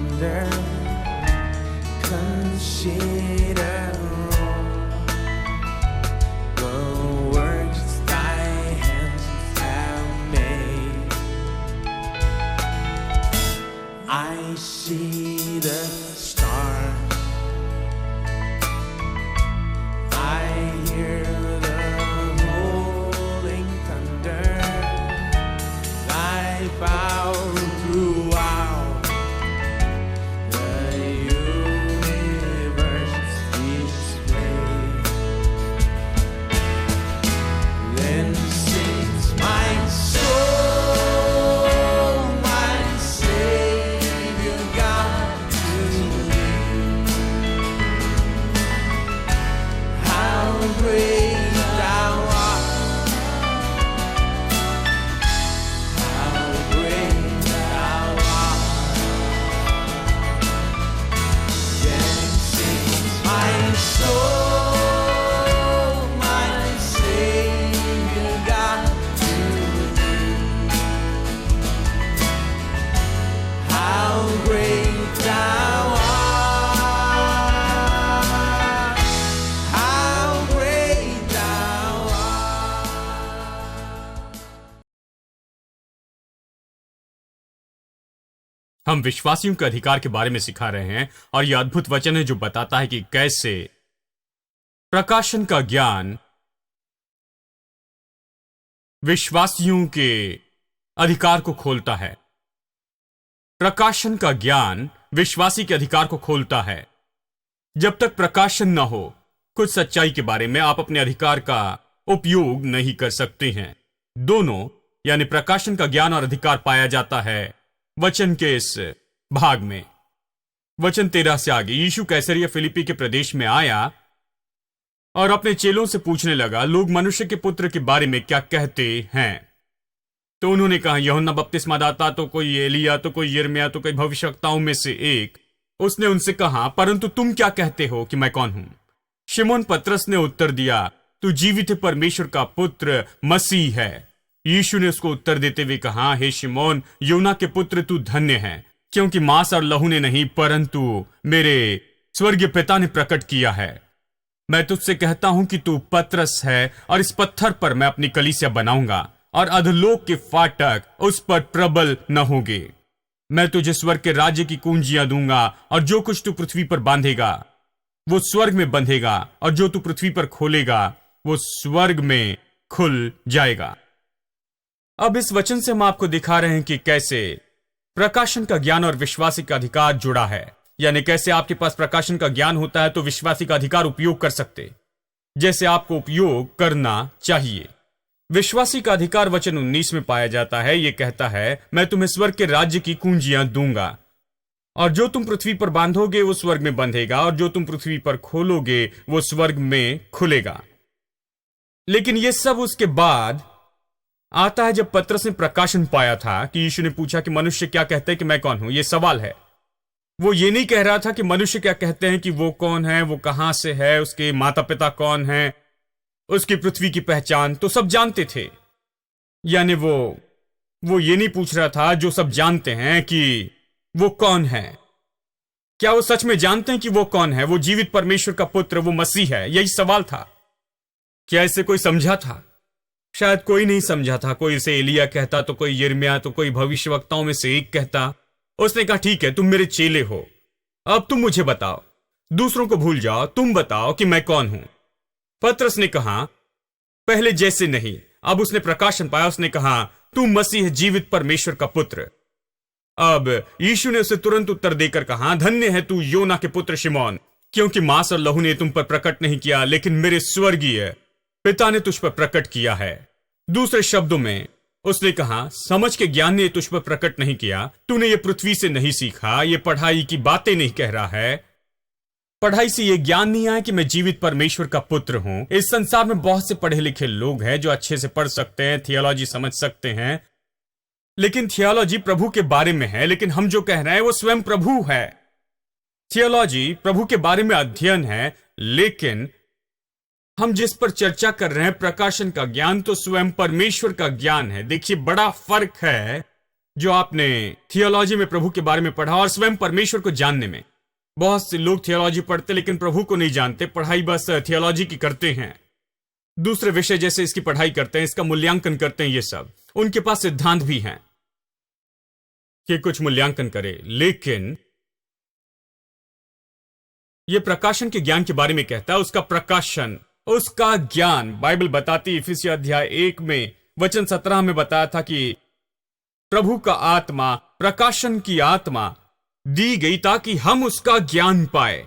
thunder, consider the works thy hands have made. I see the stars, I hear the rolling thunder, thy power throughout the universe displayed. Then sings my soul, my Savior God, to thee. How great thou art, how great thou art. Then sings my soul, my Savior God, to thee. How great thou art, how great thou art. हम विश्वासियों के अधिकार के बारे में सिखा रहे हैं और यह अद्भुत वचन है जो बताता है कि कैसे प्रकाशन का ज्ञान विश्वासियों के अधिकार को खोलता है। प्रकाशन का ज्ञान विश्वासी के अधिकार को खोलता है। जब तक प्रकाशन न हो कुछ सच्चाई के बारे में, आप अपने अधिकार का उपयोग नहीं कर सकते हैं। दोनों यानी प्रकाशन का ज्ञान और अधिकार पाया जाता है वचन के इस भाग में। वचन 13 से आगे, यीशु कैसरिया फिलिप्पी के प्रदेश में आया और अपने चेलों से पूछने लगा, लोग मनुष्य के पुत्र के बारे में क्या कहते हैं? तो उन्होंने कहा, यूहन्ना बपतिस्मा दाता, तो कोई एलिया, तो कोई यिर्मयाह, तो कोई भविष्यवक्ताओं में से एक। उसने उनसे कहा, परंतु तुम क्या कहते हो कि मैं कौन हूं? शिमोन पतरस ने उत्तर दिया, तू जीवित परमेश्वर का पुत्र मसीह है। यीशु ने उसको उत्तर देते हुए कहा, हे शिमोन, योना के पुत्र, तू धन्य है, क्योंकि मांस और लहू ने नहीं परंतु मेरे स्वर्गीय पिता ने प्रकट किया है। मैं तुझसे कहता हूं कि तू पतरस है और इस पत्थर पर मैं अपनी कलीसिया बनाऊंगा और अधोलोक के फाटक उस पर प्रबल न होंगे। मैं तुझे स्वर्ग के राज्य की कुंजियां दूंगा और जो कुछ तू पृथ्वी पर बांधेगा वो स्वर्ग में बंधेगा और जो तू पृथ्वी पर खोलेगा वो स्वर्ग में खुल जाएगा। अब इस वचन से हम आपको दिखा रहे हैं कि कैसे प्रकाशन का ज्ञान और विश्वासी का अधिकार जुड़ा है। यानी कैसे आपके पास प्रकाशन का ज्ञान होता है तो विश्वासी का अधिकार उपयोग कर सकते, जैसे आपको उपयोग करना चाहिए। विश्वासी का अधिकार वचन 19 में पाया जाता है। यह कहता है, मैं तुम्हें स्वर्ग के राज्य की कुंजियां दूंगा और जो तुम पृथ्वी पर बांधोगे वो स्वर्ग में बंधेगा और जो तुम पृथ्वी पर खोलोगे वो स्वर्ग में खुलेगा। लेकिन यह सब उसके बाद आता है जब पतरस ने प्रकाशन पाया था कि यीशु ने पूछा कि मनुष्य क्या कहते हैं कि मैं कौन हूं। यह सवाल है। वो ये नहीं कह रहा था कि मनुष्य क्या कहते हैं कि वो कौन है, वो कहां से है, उसके माता पिता कौन है, उसकी पृथ्वी की पहचान तो सब जानते थे। यानी वो ये नहीं पूछ रहा था जो सब जानते हैं कि वो कौन है। क्या वो सच में जानते हैं कि वो कौन है? वो जीवित परमेश्वर का पुत्र, वो मसीह है। यही सवाल था। क्या इसे कोई समझा था? शायद कोई नहीं समझा था। कोई इसे एलिया कहता, तो कोई यिर्मयाह, तो कोई भविष्यवक्ताओं में से एक कहता। उसने कहा, ठीक है, तुम मेरे चेले हो, अब तुम मुझे बताओ, दूसरों को भूल जाओ, तुम बताओ कि मैं कौन हूं। पतरस ने कहा, पहले जैसे नहीं। अब उसने प्रकाशन पाया। उसने कहा, तू मसीह जीवित परमेश्वर का पुत्र। अब यीशु ने उसे तुरंत उत्तर देकर कहा, धन्य है तू योना के पुत्र शिमोन, क्योंकि मांस और लहू ने तुम पर प्रकट नहीं किया, लेकिन मेरे स्वर्गीय पिता ने तुझ पर प्रकट किया है। दूसरे शब्दों में उसने कहा, समझ के ज्ञान ने तुझ पर प्रकट नहीं किया, तूने ये पृथ्वी से नहीं सीखा, ये पढ़ाई की बातें नहीं कह रहा है। पढ़ाई से ये ज्ञान नहीं आया कि मैं जीवित परमेश्वर का पुत्र हूं। इस संसार में बहुत से पढ़े लिखे लोग हैं जो अच्छे से पढ़ सकते हैं, थियोलॉजी समझ सकते हैं, लेकिन थियोलॉजी प्रभु के बारे में है। लेकिन हम जो कह रहे हैं वो स्वयं प्रभु है। थियोलॉजी प्रभु के बारे में अध्ययन है, लेकिन हम जिस पर चर्चा कर रहे हैं प्रकाशन का ज्ञान तो स्वयं परमेश्वर का ज्ञान है। देखिए, बड़ा फर्क है जो आपने थियोलॉजी में प्रभु के बारे में पढ़ा और स्वयं परमेश्वर को जानने में। बहुत से लोग थियोलॉजी पढ़ते लेकिन प्रभु को नहीं जानते, पढ़ाई बस थियोलॉजी की करते हैं, दूसरे विषय जैसे इसकी पढ़ाई करते हैं, इसका मूल्यांकन करते हैं। ये सब उनके पास सिद्धांत भी हैं कि कुछ मूल्यांकन करे, लेकिन यह प्रकाशन के ज्ञान के बारे में कहता है। उसका प्रकाशन, उसका ज्ञान, बाइबल बताती, इफिसियों अध्याय 1 में वचन 17 में बताया था कि प्रभु का आत्मा, प्रकाशन की आत्मा दी गई ताकि हम उसका ज्ञान पाए।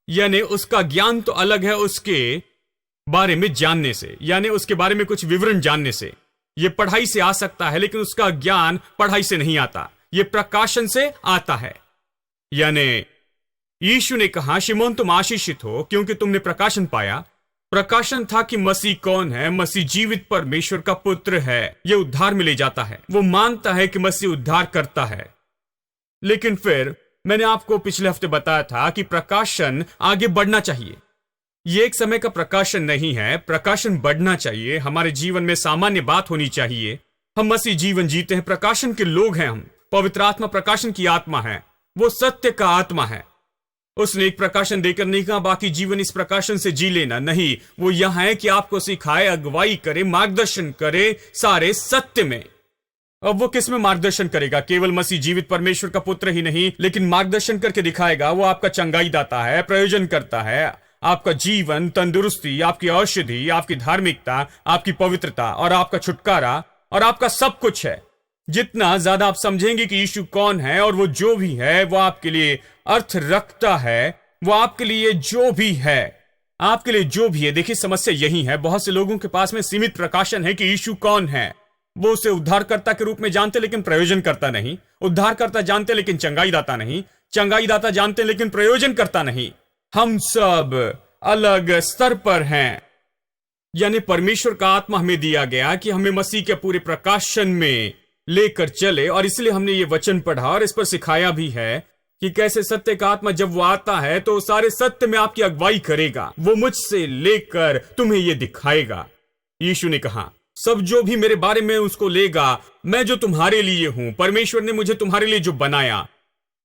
यानी उसका ज्ञान तो अलग है उसके बारे में जानने से, यानी उसके बारे में कुछ विवरण जानने से। यह पढ़ाई से आ सकता है लेकिन उसका ज्ञान पढ़ाई से नहीं आता, यह प्रकाशन से आता है। यानी यीशु ने कहा, शिमोन तुम आशीषित हो क्योंकि तुमने प्रकाशन पाया। प्रकाशन था कि मसीह कौन है। मसीह जीवित परमेश्वर का पुत्र है। यह उद्धार में ले जाता है। वो मानता है कि मसीह उद्धार करता है। लेकिन फिर मैंने आपको पिछले हफ्ते बताया था कि प्रकाशन आगे बढ़ना चाहिए। यह एक समय का प्रकाशन नहीं है, प्रकाशन बढ़ना चाहिए। हमारे जीवन में सामान्य बात होनी चाहिए। हम मसीह जीवन जीते हैं, प्रकाशन के लोग हैं हम। पवित्र आत्मा प्रकाशन की आत्मा है, वो सत्य का आत्मा है। उसने एक प्रकाशन देकर नहीं कहा बाकी जीवन इस प्रकाशन से जी लेना, नहीं। वो यहां है कि आपको सिखाए, अगुवाई करे, मार्गदर्शन करे सारे सत्य में। अब वो किस में मार्गदर्शन करेगा? केवल मसीह जीवित परमेश्वर का पुत्र ही नहीं, लेकिन मार्गदर्शन करके दिखाएगा। वो आपका चंगाई दाता है, प्रयोजन करता है, आपका जीवन, तंदुरुस्ती, आपकी औषधि, आपकी धार्मिकता, आपकी पवित्रता और आपका छुटकारा और आपका सब कुछ है। जितना ज्यादा आप समझेंगे कि यीशु कौन है और वो जो भी है वो आपके लिए अर्थ रखता है, वो आपके लिए जो भी है, आपके लिए जो भी है। देखिए समस्या यही है, बहुत से लोगों के पास में सीमित प्रकाशन है कि यीशु कौन है। वो उसे उद्धारकर्ता के रूप में जानते लेकिन प्रयोजन करता नहीं, उद्धारकर्ता जानते लेकिन चंगाई दाता नहीं, चंगाई दाता जानते लेकिन प्रयोजन करता नहीं। हम सब अलग स्तर पर हैं। यानी परमेश्वर का आत्मा हमें दिया गया कि हमें मसीह के पूरे प्रकाशन में लेकर चले, और इसलिए हमने ये वचन पढ़ा और इस पर सिखाया भी है कि कैसे सत्य का आत्मा जब वो आता है तो सारे सत्य में आपकी अगुवाई करेगा। वो मुझसे लेकर तुम्हें ये दिखाएगा। यीशु ने कहा, सब जो भी मेरे बारे में उसको लेगा, मैं जो तुम्हारे लिए हूं, परमेश्वर ने मुझे तुम्हारे लिए जो बनाया।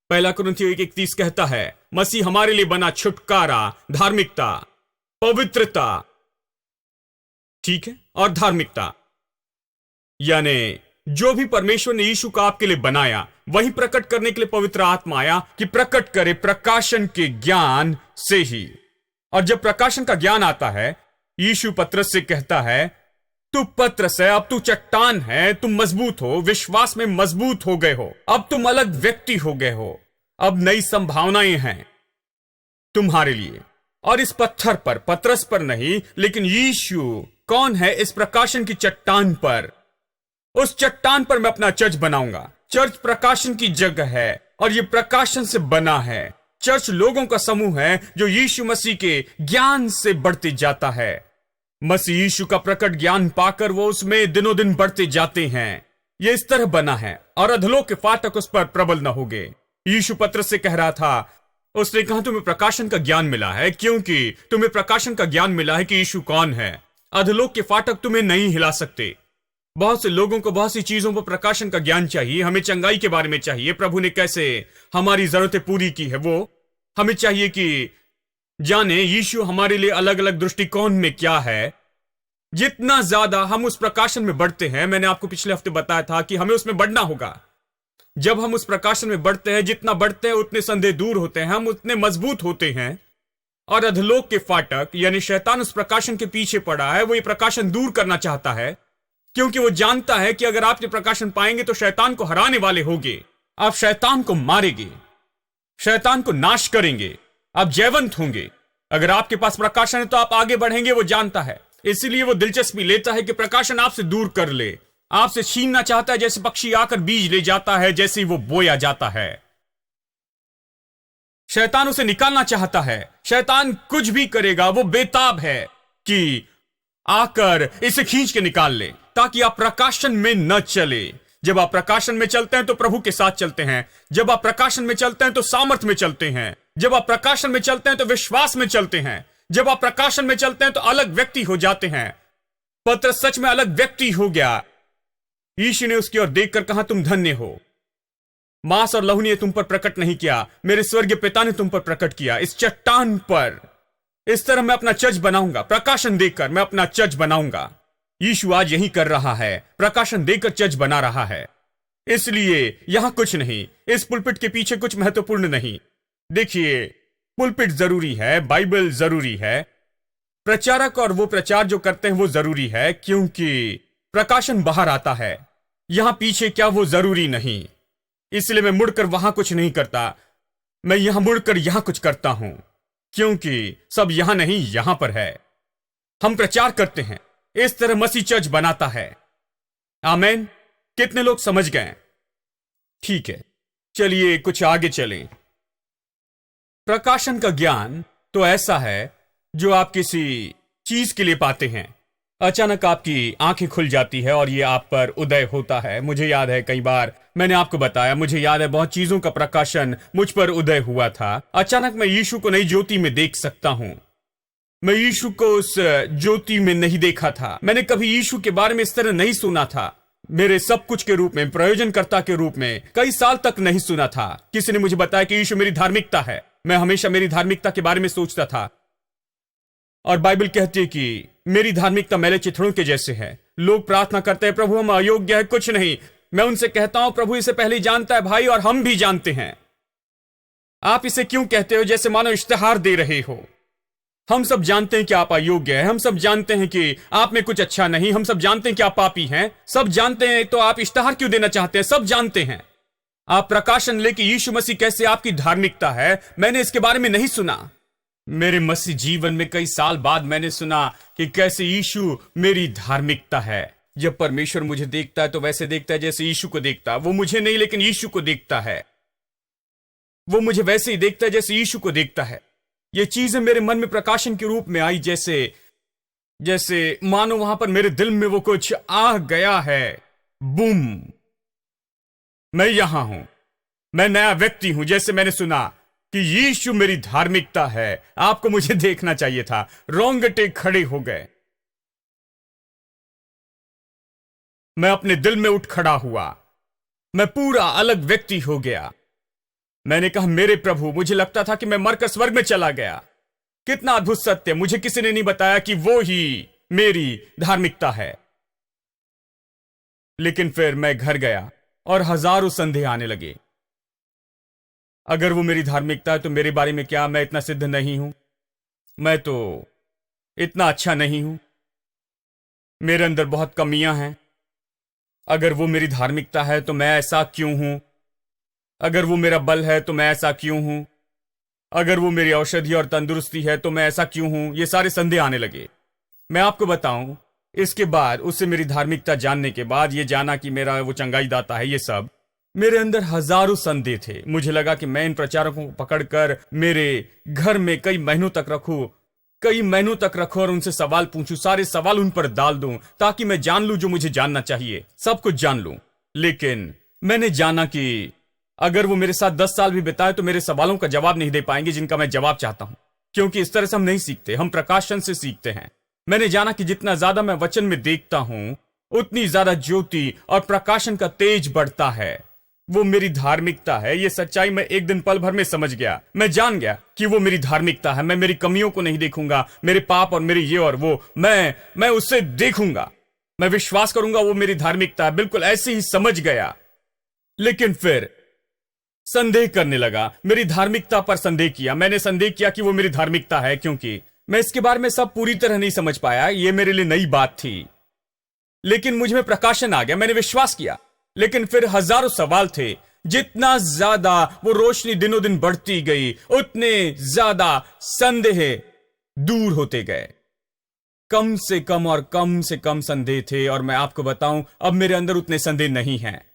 पहला कुरिन्थियों 1:31 कहता है, मसीह हमारे लिए बना छुटकारा, धार्मिकता, पवित्रता, ठीक है, और धार्मिकता। यानी जो भी परमेश्वर ने यीशु का आपके लिए बनाया, वही प्रकट करने के लिए पवित्र आत्मा आया कि प्रकट करे प्रकाशन के ज्ञान से ही। और जब प्रकाशन का ज्ञान आता है, यीशु पतरस से कहता है, तू पतरस है, अब तू चट्टान है, तुम मजबूत हो, विश्वास में मजबूत हो गए हो, अब तुम अलग व्यक्ति हो गए हो, अब नई संभावनाएं हैं तुम्हारे लिए। और इस पत्थर पर, पतरस पर नहीं, लेकिन यीशु कौन है, इस प्रकाशन की चट्टान पर, उस चट्टान पर मैं अपना चर्च बनाऊंगा। चर्च प्रकाशन की जगह है और यह प्रकाशन से बना है। चर्च लोगों का समूह है जो यीशु मसीह के ज्ञान से बढ़ते जाता है। मसीह यीशु का प्रकट ज्ञान पाकर वो उसमें दिनों दिन बढ़ते जाते हैं। यह इस तरह बना है और अधलोक के फाटक उस पर प्रबल न होंगे। यीशु पतरस से कह रहा था, उसने कहा तुम्हें प्रकाशन का ज्ञान मिला है, क्योंकि तुम्हें प्रकाशन का ज्ञान मिला है कि यीशु कौन है। अधलोक के फाटक तुम्हें नहीं हिला सकते। बहुत से लोगों को बहुत सी चीजों पर प्रकाशन का ज्ञान चाहिए। हमें चंगाई के बारे में चाहिए, प्रभु ने कैसे हमारी जरूरतें पूरी की है वो हमें चाहिए कि जाने। यीशु हमारे लिए अलग अलग दृष्टिकोण में क्या है। जितना ज्यादा हम उस प्रकाशन में बढ़ते हैं, मैंने आपको पिछले हफ्ते बताया था कि हमें उसमें बढ़ना होगा। जब हम उस प्रकाशन में बढ़ते हैं, जितना बढ़ते हैं उतने संदेह दूर होते हैं, हम उतने मजबूत होते हैं। और अधलोक के फाटक यानी शैतान उस प्रकाशन के पीछे पड़ा है। वो ये प्रकाशन दूर करना चाहता है, क्योंकि वो जानता है कि अगर आप ये प्रकाशन पाएंगे तो शैतान को हराने वाले होंगे, आप शैतान को मारेंगे, शैतान को नाश करेंगे, आप जयवंत होंगे। अगर आपके पास प्रकाशन है तो आप आगे बढ़ेंगे, वो जानता है। इसीलिए वो दिलचस्पी लेता है कि प्रकाशन आपसे दूर कर ले, आपसे छीनना चाहता है। जैसे पक्षी आकर बीज ले जाता है, जैसे ही वो बोया जाता है, शैतान उसे निकालना चाहता है। शैतान कुछ भी करेगा, वो बेताब है कि आकर इसे खींच के निकाल ले, ताकि आप प्रकाशन में न चले। जब आप प्रकाशन में चलते हैं तो प्रभु के साथ चलते हैं। जब आप प्रकाशन में चलते हैं तो सामर्थ्य में चलते हैं। जब आप प्रकाशन में चलते हैं तो विश्वास में चलते हैं। जब आप प्रकाशन में चलते हैं तो अलग व्यक्ति हो जाते हैं। पतरस सच में अलग व्यक्ति हो गया। यीशु ने उसकी ओर देखकर कहा, तुम धन्य हो, मांस और लहू ने तुम पर प्रकट नहीं किया, मेरे स्वर्गीय पिता ने तुम पर प्रकट किया। इस चट्टान पर इस तरह मैं अपना चर्च बनाऊंगा, प्रकाशन देकर मैं अपना चर्च बनाऊंगा। यीशु आज यही कर रहा है, प्रकाशन देकर चर्च बना रहा है। इसलिए यहां कुछ नहीं, इस पुलपिट के पीछे कुछ महत्वपूर्ण नहीं। देखिए, पुलपिट जरूरी है, बाइबल जरूरी है, प्रचारक और वो प्रचार जो करते हैं वो जरूरी है, क्योंकि प्रकाशन बाहर आता है। यहां पीछे क्या वो जरूरी नहीं। इसलिए मैं मुड़कर वहां कुछ नहीं करता, मैं यहां मुड़कर यहां कुछ करता हूं, क्योंकि सब यहां नहीं यहां पर है। हम प्रचार करते हैं, इस तरह मसीह चर्च बनाता है। आमेन। कितने लोग समझ गए? ठीक है, चलिए कुछ आगे चलें। प्रकाशन का ज्ञान तो ऐसा है जो आप किसी चीज के लिए पाते हैं। अचानक आपकी आंखें खुल जाती है और ये आप पर उदय होता है। मुझे याद है कई बार मैंने आपको बताया, मुझे याद है बहुत चीजों का प्रकाशन मुझ पर उदय हुआ था। अचानक मैं यीशु को नई ज्योति में देख सकता हूं। मैं यीशु को उस ज्योति में नहीं देखा था। मैंने कभी यीशु के बारे में इस तरह नहीं सुना था, मेरे सब कुछ के रूप में, प्रयोजनकर्ता के रूप में। कई साल तक नहीं सुना था। किसी ने मुझे बताया कि यीशु मेरी धार्मिकता है। मैं हमेशा मेरी धार्मिकता के बारे में सोचता था, और बाइबल कहती है कि मेरी धार्मिकता मैले चिथड़ों के जैसे है। लोग प्रार्थना करते हैं, प्रभु हम अयोग्य है, कुछ नहीं। मैं उनसे कहता हूं, प्रभु इसे पहले ही जानता है भाई, और हम भी जानते हैं। आप इसे क्यों कहते हो जैसे मानो इश्तिहार दे रहे हो? हम सब जानते हैं कि आप अयोग्य हैं, हम सब जानते हैं कि आप में कुछ अच्छा नहीं, हम सब जानते हैं कि आप पापी हैं, सब जानते हैं, तो आप इश्तिहार क्यों देना चाहते हैं? सब जानते हैं। आप प्रकाशन ले कि यीशु मसीह कैसे आपकी धार्मिकता है। मैंने इसके बारे में नहीं सुना। मेरे मसीह जीवन में कई साल बाद मैंने सुना कि कैसे यीशु मेरी धार्मिकता है। जब परमेश्वर मुझे देखता है तो वैसे देखता है जैसे यीशु को देखता है। वो मुझे नहीं लेकिन यीशु को देखता है। वो मुझे वैसे ही देखता है जैसे यीशु को देखता है। ये चीजें मेरे मन में प्रकाशन के रूप में आई, जैसे मानो वहां पर मेरे दिल में वो कुछ आ गया है। बूम, मैं यहां हूं, मैं नया व्यक्ति हूं। जैसे मैंने सुना कि यीशु मेरी धार्मिकता है। आपको मुझे देखना चाहिए था। रोंगटे खड़े हो गए। मैं अपने दिल में उठ खड़ा हुआ। मैं पूरा अलग व्यक्ति हो गया। मैंने कहा, मेरे प्रभु, मुझे लगता था कि मैं मरकर स्वर्ग में चला गया। कितना अद्भुत सत्य! मुझे किसी ने नहीं बताया कि वो ही मेरी धार्मिकता है। लेकिन फिर मैं घर गया और हजारों संदेह आने लगे। अगर वो मेरी धार्मिकता है तो मेरे बारे में क्या? मैं इतना सिद्ध नहीं हूं, मैं तो इतना अच्छा नहीं हूं, मेरे अंदर बहुत कमियां हैं। अगर वो मेरी धार्मिकता है तो मैं ऐसा क्यों हूं? अगर वो मेरा बल है तो मैं ऐसा क्यों हूं? अगर वो मेरी औषधि और तंदुरुस्ती है तो मैं ऐसा क्यों हूं? ये सारे संदेह आने लगे। मैं आपको बताऊं, इसके बाद, उससे मेरी धार्मिकता जानने के बाद, ये जाना कि मेरा वो चंगाई दाता है, ये सब मेरे अंदर हजारों संदेह थे। मुझे लगा कि मैं इन प्रचारकों को पकड़कर मेरे घर में कई महीनों तक रखूं और उनसे सवाल पूछूं, सारे सवाल उन पर डाल दूं, ताकि मैं जान लूं जो मुझे जानना चाहिए, सब कुछ जान लूं। लेकिन मैंने जाना कि अगर वो मेरे साथ 10 साल भी बिताए तो मेरे सवालों का जवाब नहीं दे पाएंगे जिनका मैं जवाब चाहता हूं, क्योंकि इस तरह से हम नहीं सीखते, हम प्रकाशन से सीखते हैं। मैंने जाना कि जितना ज्यादा मैं वचन में देखता हूं, उतनी ज्यादा ज्योति और प्रकाशन का तेज बढ़ता है। वो मेरी धार्मिकता है। ये सच्चाई मैं एक दिन पल भर में समझ गया। मैं जान गया कि वो मेरी धार्मिकता है। मैं मेरी कमियों को नहीं देखूंगा, मेरे पाप और मेरे ये और वो, मैं उससे देखूंगा, मैं विश्वास करूंगा वो मेरी धार्मिकता है। बिल्कुल ऐसे ही समझ गया। लेकिन फिर संदेह करने लगा, मेरी धार्मिकता पर संदेह किया। मैंने संदेह किया कि वो मेरी धार्मिकता है, क्योंकि मैं इसके बारे में सब पूरी तरह नहीं समझ पाया। ये मेरे लिए नई बात थी। लेकिन मुझ में प्रकाशन आ गया, मैंने विश्वास किया। लेकिन फिर हजारों सवाल थे। जितना ज्यादा वो रोशनी दिनों दिन बढ़ती गई, उतने ज्यादा संदेह दूर होते गए। कम से कम और कम से कम संदेह थे, और मैं आपको बताऊं, अब मेरे अंदर उतने संदेह नहीं हैं।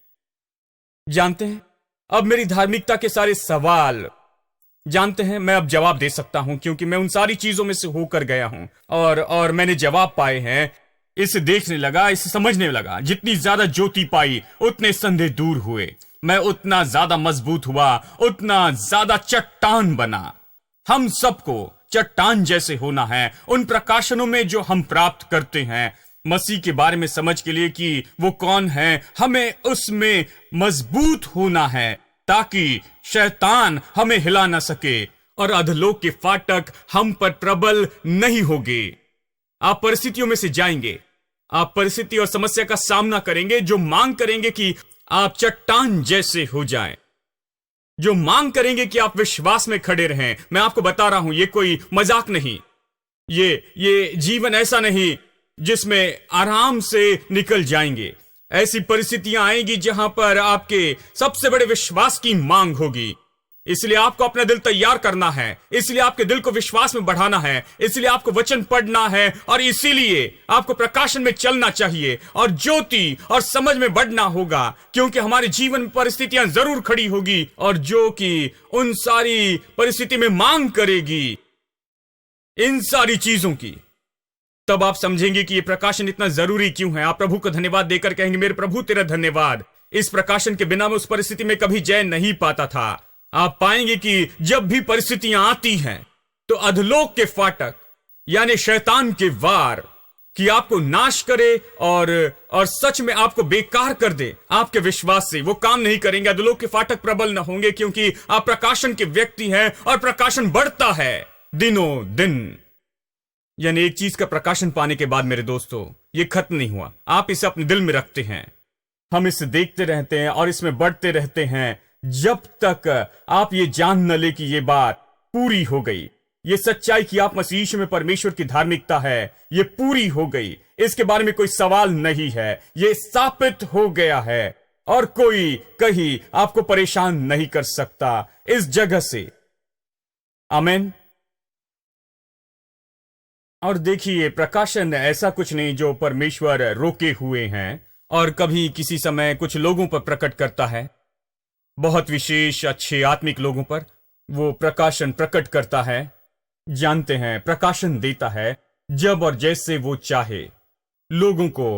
जानते हैं, अब मेरी धार्मिकता के सारे सवाल, जानते हैं, मैं अब जवाब दे सकता हूं, क्योंकि मैं उन सारी चीजों में से होकर गया हूं, और मैंने जवाब पाए हैं। इसे देखने लगा, इसे समझने लगा। जितनी ज्यादा ज्योति पाई, उतने संदेह दूर हुए। मैं उतना ज्यादा मजबूत हुआ, उतना ज्यादा चट्टान बना। हम सबको चट्टान जैसे होना है। उन प्रकाशनों में जो हम प्राप्त करते हैं मसीह के बारे में समझ के लिए कि वो कौन है, हमें उसमें मजबूत होना है, ताकि शैतान हमें हिला न सके और अधलोक के फाटक हम पर प्रबल नहीं होंगे। आप परिस्थितियों में से जाएंगे, आप परिस्थिति और समस्या का सामना करेंगे जो मांग करेंगे कि आप चट्टान जैसे हो जाएं, जो मांग करेंगे कि आप विश्वास में खड़े रहें। मैं आपको बता रहा हूं, ये कोई मजाक नहीं, ये जीवन ऐसा नहीं जिसमें आराम से निकल जाएंगे। ऐसी परिस्थितियां आएंगी जहां पर आपके सबसे बड़े विश्वास की मांग होगी। इसलिए आपको अपना दिल तैयार करना है, इसलिए आपके दिल को विश्वास में बढ़ाना है, इसलिए आपको वचन पढ़ना है, और इसीलिए आपको प्रकाशन में चलना चाहिए और ज्योति और समझ में बढ़ना होगा, क्योंकि हमारे जीवन में परिस्थितियां जरूर खड़ी होगी और जो कि उन सारी परिस्थिति में मांग करेगी इन सारी चीजों की। तब आप समझेंगे कि यह प्रकाशन इतना जरूरी क्यों है। आप प्रभु को धन्यवाद देकर कहेंगे, मेरे प्रभु तेरा धन्यवाद, इस प्रकाशन के बिना मैं उस परिस्थिति में कभी जय नहीं पाता था। आप पाएंगे कि जब भी परिस्थितियां आती हैं तो अधलोक के फाटक यानी शैतान के वार कि आपको नाश करे और सच में आपको बेकार कर दे, आपके विश्वास से वो काम नहीं करेंगे। अधलोक के फाटक प्रबल न होंगे, क्योंकि आप प्रकाशन के व्यक्ति हैं और प्रकाशन बढ़ता है दिनों दिन। यानी एक चीज का प्रकाशन पाने के बाद मेरे दोस्तों, ये खत्म नहीं हुआ, आप इसे अपने दिल में रखते हैं, हम इसे देखते रहते हैं और इसमें बढ़ते रहते हैं जब तक आप ये जान न ले कि ये बात पूरी हो गई। ये सच्चाई कि आप मसीह यीशु में परमेश्वर की धार्मिकता है, ये पूरी हो गई, इसके बारे में कोई सवाल नहीं है, ये स्थापित हो गया है और कोई कहीं आपको परेशान नहीं कर सकता इस जगह से। आमीन। और देखिए, प्रकाशन ऐसा कुछ नहीं जो परमेश्वर रोके हुए हैं और कभी किसी समय कुछ लोगों पर प्रकट करता है, बहुत विशेष अच्छे आत्मिक लोगों पर वो प्रकाशन प्रकट करता है, जानते हैं, प्रकाशन देता है जब और जैसे वो चाहे, लोगों को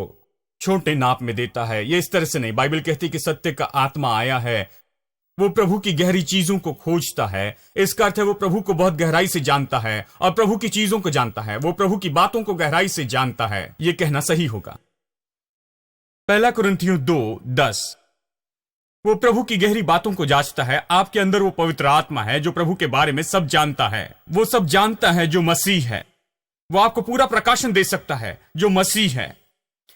छोटे नाप में देता है। ये इस तरह से नहीं। बाइबल कहती कि सत्य का आत्मा आया है, वो प्रभु की गहरी चीजों को खोजता है। इसका अर्थ है वो प्रभु को बहुत गहराई से जानता है और प्रभु की चीजों को जानता है, वो प्रभु की बातों को गहराई से जानता है। ये कहना सही होगा। 1 कुरिन्थियों 2:10 वो प्रभु की गहरी बातों को जांचता है। आपके अंदर वो पवित्र आत्मा है जो प्रभु के बारे में सब जानता है। वो सब जानता है जो मसीह है। वो आपको पूरा प्रकाशन दे सकता है जो मसीह है।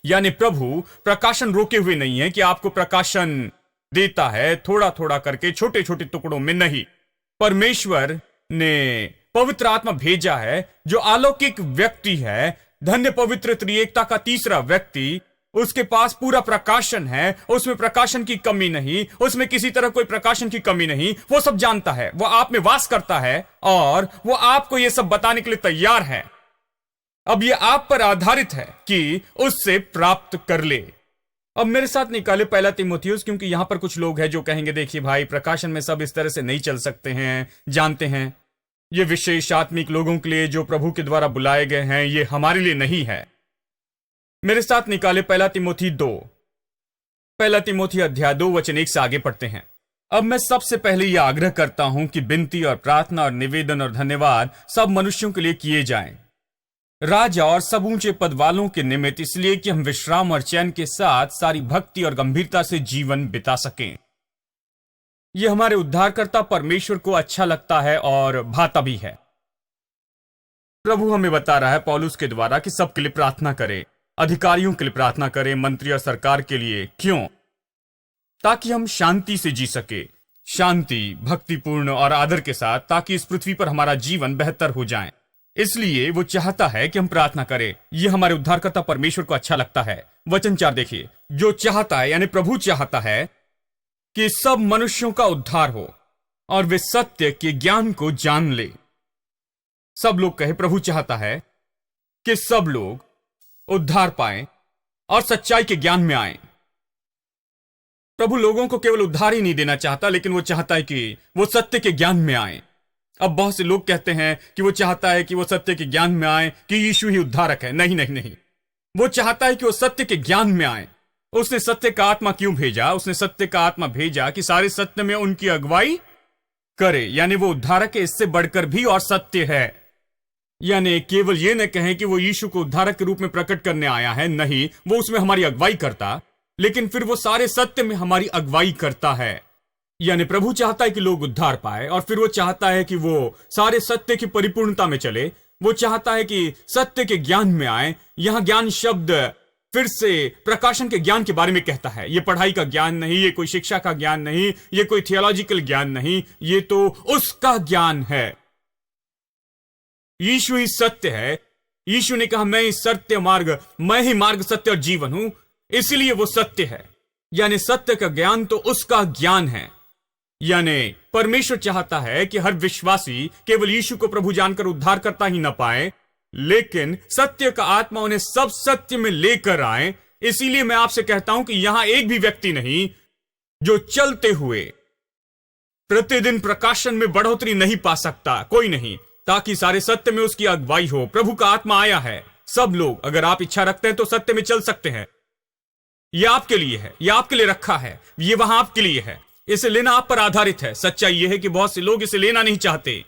यानी प्रभु प्रकाशन रोके हुए नहीं है कि आपको प्रकाशन देता है थोड़ा थोड़ा करके, छोटे छोटे टुकड़ों में नहीं। परमेश्वर ने पवित्र आत्मा भेजा है जो अलौकिक व्यक्ति है, धन्य पवित्र त्रिएकता का तीसरा व्यक्ति। उसके पास पूरा प्रकाशन है, उसमें प्रकाशन की कमी नहीं, उसमें किसी तरह कोई प्रकाशन की कमी नहीं। वो सब जानता है, वो आप में वास करता है और वो आपको ये सब बताने के लिए तैयार है। अब ये आप पर आधारित है कि उससे प्राप्त कर ले। अब मेरे साथ निकाले 1 तीमुथियुस, क्योंकि यहां पर कुछ लोग हैं जो कहेंगे, देखिए भाई, प्रकाशन में सब इस तरह से नहीं चल सकते हैं। जानते हैं, ये विशेष आत्मिक लोगों के लिए जो प्रभु के द्वारा बुलाए गए हैं, ये हमारे लिए नहीं है। मेरे साथ निकाले 1 तीमुथी 2, 1 तीमुथी अध्याय 2 वचन 1 से आगे पढ़ते हैं। अब मैं सबसे पहले यह आग्रह करता हूं कि विनती और प्रार्थना और निवेदन और धन्यवाद सब मनुष्यों के लिए किए जाएं, राजा और सब ऊंचे पद वालों के निमित्त, इसलिए कि हम विश्राम और चैन के साथ सारी भक्ति और गंभीरता से जीवन बिता सकें। यह हमारे उद्धारकर्ता परमेश्वर को अच्छा लगता है और भाता भी है। प्रभु हमें बता रहा है पौलुस के द्वारा कि सबके लिए प्रार्थना करें, अधिकारियों के लिए प्रार्थना करें, मंत्री और सरकार के लिए। क्यों? ताकि हम शांति से जी सके, शांति, भक्तिपूर्ण और आदर के साथ, ताकि इस पृथ्वी पर हमारा जीवन बेहतर हो जाए। इसलिए वो चाहता है कि हम प्रार्थना करें। यह हमारे उद्धारकर्ता परमेश्वर को अच्छा लगता है। वचन 4 देखिए, जो चाहता है, यानी प्रभु चाहता है कि सब मनुष्यों का उद्धार हो और वे सत्य के ज्ञान को जान ले। सब लोग कहे, प्रभु चाहता है कि सब लोग उद्धार पाएं और सच्चाई के ज्ञान में आएं। प्रभु लोगों को केवल उद्धार ही नहीं देना चाहता, लेकिन वो चाहता है कि वो सत्य के ज्ञान में आएं। अब बहुत से लोग कहते हैं कि वो चाहता है कि वो सत्य के ज्ञान में आए कि यीशु ही उद्धारक है। नहीं नहीं नहीं, वो चाहता है कि वो सत्य के ज्ञान में आए। उसने सत्य का आत्मा क्यों भेजा? उसने सत्य का आत्मा भेजा कि सारे सत्य में उनकी अगुवाई करे। यानी वो उद्धारक है, इससे बढ़कर भी और सत्य है। यानी केवल ये न कहें कि वो यीशु को उद्धारक के रूप में प्रकट करने आया है, नहीं, वो उसमें हमारी अगुवाई करता, लेकिन फिर वो सारे सत्य में हमारी अगुवाई करता है। यानी प्रभु चाहता है कि लोग उद्धार पाए, और फिर वो चाहता है कि वो सारे सत्य की परिपूर्णता में चले। वो चाहता है कि सत्य के ज्ञान में आए। यहां ज्ञान शब्द फिर से प्रकाशन के ज्ञान के बारे में कहता है। ये पढ़ाई का ज्ञान नहीं, ये कोई शिक्षा का ज्ञान नहीं, ये कोई थियोलॉजिकल ज्ञान नहीं, ये तो उसका ज्ञान है। यीशु ही सत्य है। यीशु ने कहा, मैं ही सत्य मार्ग, मैं ही मार्ग, सत्य और जीवन हूं, इसलिए वो सत्य है। यानी सत्य का ज्ञान तो उसका ज्ञान है। यानी परमेश्वर चाहता है कि हर विश्वासी केवल यीशु को प्रभु जानकर उद्धार करता ही न पाए, लेकिन सत्य का आत्मा उन्हें सब सत्य में लेकर आए। इसीलिए मैं आपसे कहता हूं कि यहां एक भी व्यक्ति नहीं जो चलते हुए प्रतिदिन प्रकाशन में बढ़ोतरी नहीं पा सकता, कोई नहीं, ताकि सारे सत्य में उसकी अगुवाई हो। प्रभु का आत्मा आया है। सब लोग, अगर आप इच्छा रखते हैं तो सत्य में चल सकते हैं। यह आपके लिए है, यह आपके लिए रखा है, यह वहां आपके लिए है। इसे लेना आप पर आधारित है। सच्चाई यह है कि बहुत से लोग इसे लेना नहीं चाहते।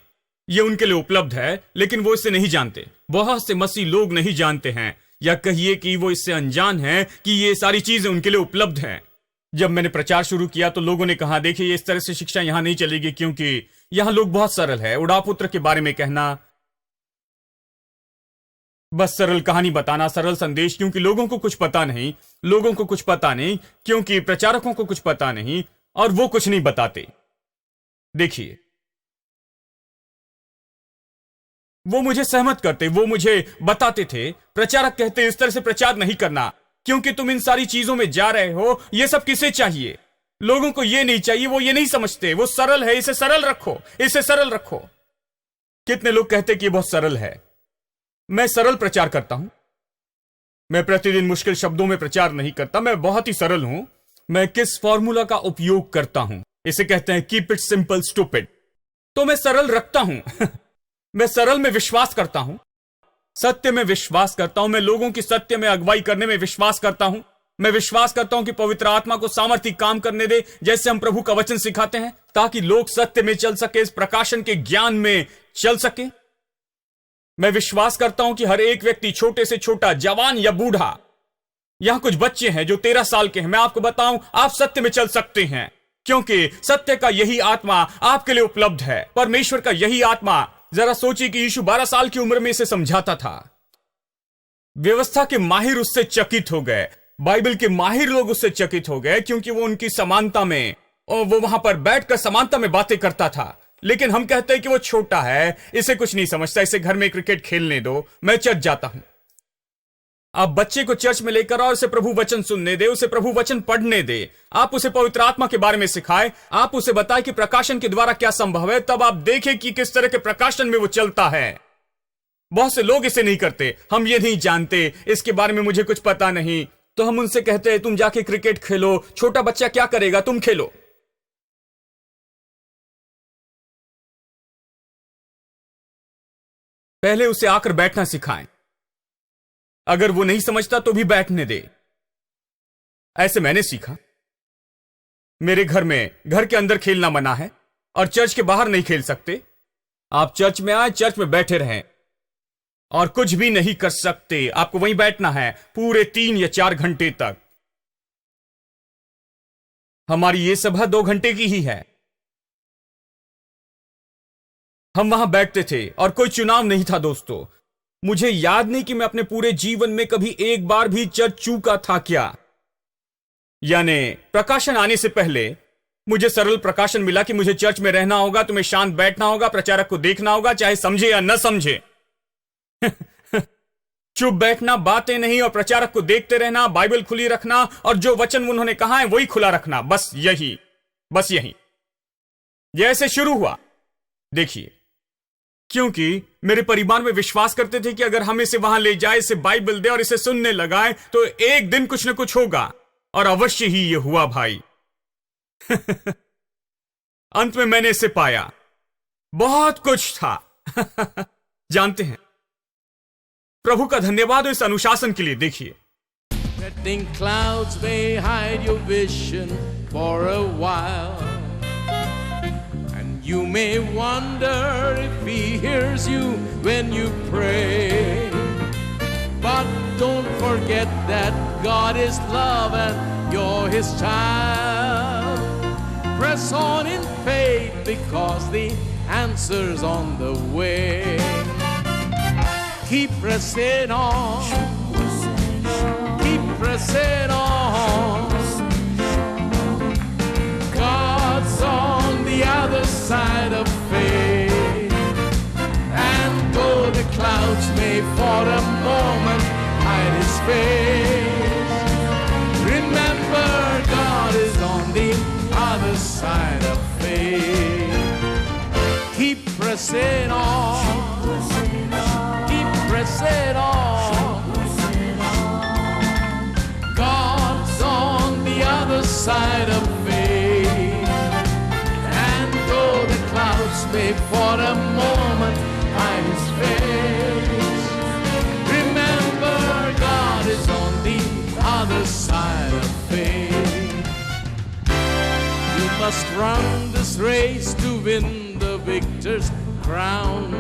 यह उनके लिए उपलब्ध है, लेकिन वो इसे नहीं जानते। बहुत से मसीह लोग नहीं जानते हैं, या कहिए कि वो इससे अनजान हैं कि ये सारी चीजें उनके लिए उपलब्ध हैं। जब मैंने प्रचार शुरू किया तो लोगों ने कहा, देखिए इस तरह से शिक्षा यहां नहीं चलेगी, क्योंकि यहां लोग बहुत सरल है। उड़ापुत्र के बारे में कहना, बस सरल कहानी बताना, सरल संदेश, क्योंकि लोगों को कुछ पता नहीं, लोगों को कुछ पता नहीं, क्योंकि प्रचारकों को कुछ पता नहीं, और वो कुछ नहीं बताते। देखिए, वो मुझे सहमत करते, वो मुझे बताते थे। प्रचारक कहते इस तरह से प्रचार नहीं करना, क्योंकि तुम इन सारी चीजों में जा रहे हो। ये सब किसे चाहिए? लोगों को ये नहीं चाहिए, वो ये नहीं समझते। वो सरल है, इसे सरल रखो, इसे सरल रखो। कितने लोग कहते कि ये बहुत सरल है। मैं सरल प्रचार करता हूं। मैं प्रतिदिन मुश्किल शब्दों में प्रचार नहीं करता, मैं बहुत ही सरल हूं। मैं किस फॉर्मूला का उपयोग करता हूं? इसे कहते हैं कीप इट सिंपल स्टूपिड। तो मैं सरल रखता हूं। मैं सरल में विश्वास करता हूं, सत्य में विश्वास करता हूं। मैं लोगों की सत्य में अगुवाई करने में विश्वास करता हूं। मैं विश्वास करता हूं कि पवित्र आत्मा को सामर्थ्य काम करने दे, जैसे हम प्रभु का वचन सिखाते हैं, ताकि लोग सत्य में चल सके, इस प्रकाशन के ज्ञान में चल सके। मैं विश्वास करता हूं कि हर एक व्यक्ति, छोटे से छोटा, जवान या बूढ़ा, यहां कुछ बच्चे हैं जो 13 साल के हैं, मैं आपको बताऊं, आप सत्य में चल सकते हैं, क्योंकि सत्य का यही आत्मा आपके लिए उपलब्ध है। परमेश्वर का यही आत्मा। जरा सोचिए कि यीशु 12 साल की उम्र में इसे समझाता था। व्यवस्था के माहिर उससे चकित हो गए, बाइबल के माहिर लोग उससे चकित हो गए, क्योंकि वो उनकी समानता में, और वो वहां पर बैठकर समानता में बातें करता था। लेकिन हम कहते हैं कि वो छोटा है, इसे कुछ नहीं समझता, इसे घर में क्रिकेट खेलने दो, मैं चर्च जाता हूं। आप बच्चे को चर्च में लेकर आओ, उसे प्रभु वचन सुनने दे, उसे प्रभु वचन पढ़ने दे, आप उसे पवित्र आत्मा के बारे में सिखाए, आप उसे बताए कि प्रकाशन के द्वारा क्या संभव है, तब आप देखें कि किस तरह के प्रकाशन में वो चलता है। बहुत से लोग इसे नहीं करते। हम ये नहीं जानते, इसके बारे में मुझे कुछ पता नहीं, तो हम उनसे कहते हैं तुम जाके क्रिकेट खेलो। छोटा बच्चा क्या करेगा? तुम खेलो। पहले उसे आकर बैठना सिखाएं। अगर वो नहीं समझता तो भी बैठने दे। ऐसे मैंने सीखा। मेरे घर में, घर के अंदर खेलना मना है और चर्च के बाहर नहीं खेल सकते। आप चर्च में आए, चर्च में बैठे रहें और कुछ भी नहीं कर सकते। आपको वहीं बैठना है पूरे 3 या 4 घंटे तक। हमारी ये सभा 2 घंटे की ही है। हम वहां बैठते थे और कोई चुनाव नहीं था। दोस्तों, मुझे याद नहीं कि मैं अपने पूरे जीवन में कभी एक बार भी चर्च चूका था क्या। यानी प्रकाशन आने से पहले मुझे सरल प्रकाशन मिला कि मुझे चर्च में रहना होगा, तुम्हें शांत बैठना होगा, प्रचारक को देखना होगा, चाहे समझे या न समझे। चुप बैठना, बातें नहीं, और प्रचारक को देखते रहना, बाइबल खुली रखना, और जो वचन उन्होंने कहा है वही खुला रखना। बस यही। जैसे शुरू हुआ। देखिए, क्योंकि मेरे परिवार में विश्वास करते थे कि अगर हम इसे वहां ले जाए, इसे बाइबल दे और इसे सुनने लगाए, तो एक दिन कुछ न कुछ होगा। और अवश्य ही ये हुआ भाई। अंत में मैंने इसे पाया। बहुत कुछ था। जानते हैं, प्रभु का धन्यवाद हो इस अनुशासन के लिए। देखिए, Threatening clouds may hide your vision for a while, and you may wonder if he hears you when you pray. But don't forget that God is love and you're his child. Press on in faith because the answer's on the way. Keep pressing on. Keep pressing on. God's on the other side of faith. And though the clouds may for a moment hide his face, remember God is on the other side of faith. Keep pressing on. Keep pressing on. God's on the other side of faith. And though the clouds may for a moment hide his face, remember God is on the other side of faith. You must run this race to win the victor's crown.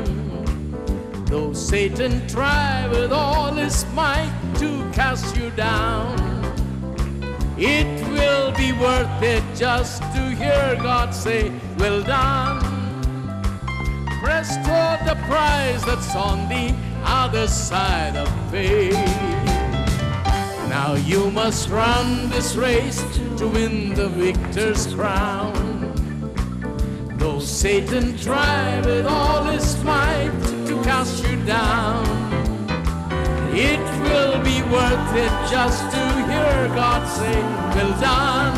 Though Satan try with all his might to cast you down, it will be worth it just to hear God say, well done. Press toward the prize that's on the other side of faith. Now you must run this race to win the victor's crown. Though Satan try with all his might to cast you down, it will be worth it just to hear God say, well done.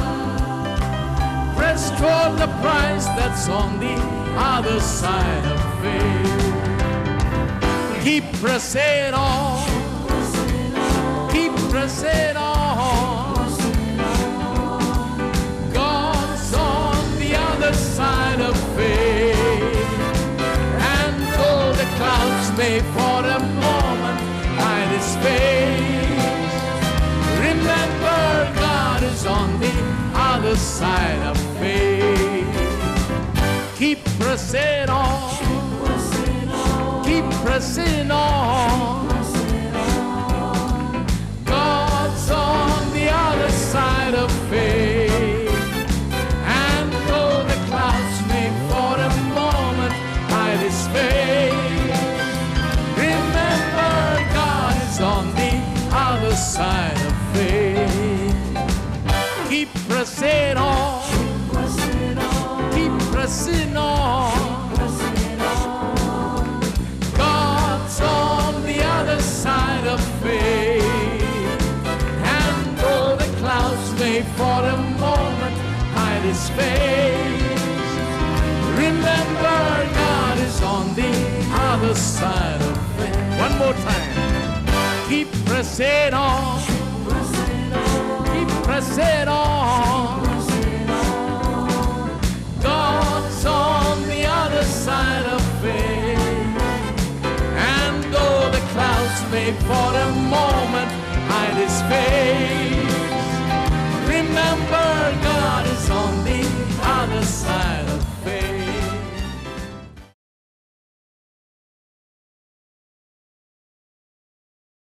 Press toward the prize that's on the other side of faith. Keep pressing on. Keep pressing on. God's on the other side of faith. And though the clouds may for a moment hide his face, remember God is on the other side of faith. Keep pressing on. Keep pressing on. God's on the other side of faith. And though the clouds may for a moment hide his face, remember God is on the other side of faith. Keep pressing on. Keep pressing on. God's on the other side of faith. And though the clouds may for a moment hide his face, remember God is on the other side of faith. One more time. Keep pressing on. Keep pressing on. God's on the other side of faith. And though the clouds may for a moment hide his face,